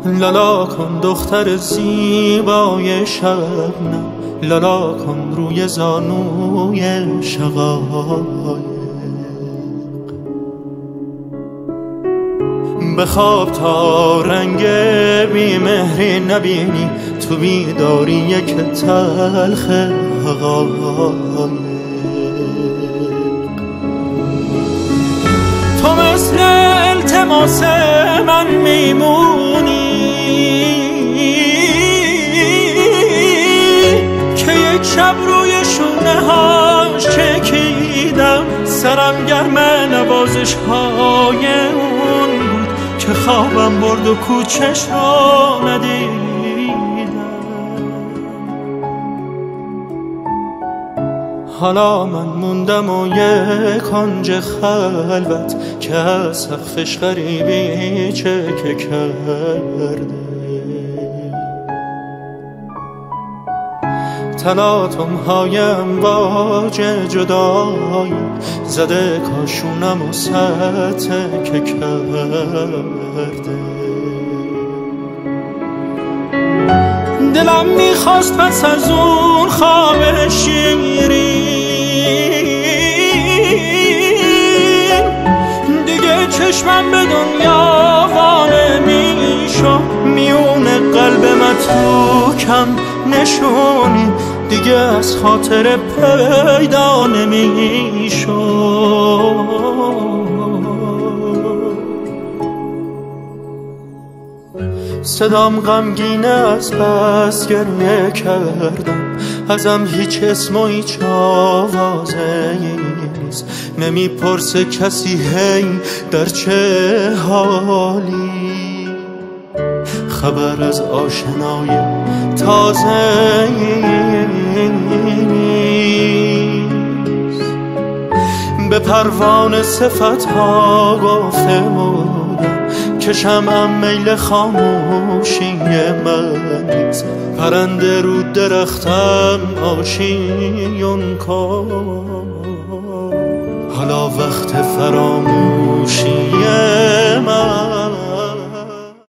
لالا کن دختر زیبای شبنم، لالا کن روی زانوی شقایق. بخواب تا رنگ بیمهری نبینی، تو بیداری یک تلخ حقایق. تو مثل التماس من میمونی که یک شب روی شونه هاش چکیدم، سرم گرم نوازش های اون بود که خوابم برد و کوچش رو ندیدم. حالا من موندم و یک کنج خلوت که از سقفش غریبی چکه کرده. تلاطم های امواج جدایی زده کاشونم و ستکه کرده. دلم میخواست پس از اون خواب شیرین دیگه چشمم به دنیا وانه میشو، میونه قلب متروکم نشونی دیگه از خاطر پیدا نمیشو. صدام غمگینه از بس گریه کردم، ازم هیچ اسم و هیچ آوازه نیست. نمیپرسه کسی هی در چه حالی، خبر از آشنای تازه نیست. به پروانه صفتها گفته بودم که شمعم میل خاموشی من نیست. پرنده رو درختم آشیون کن، حالا وقت فراموشی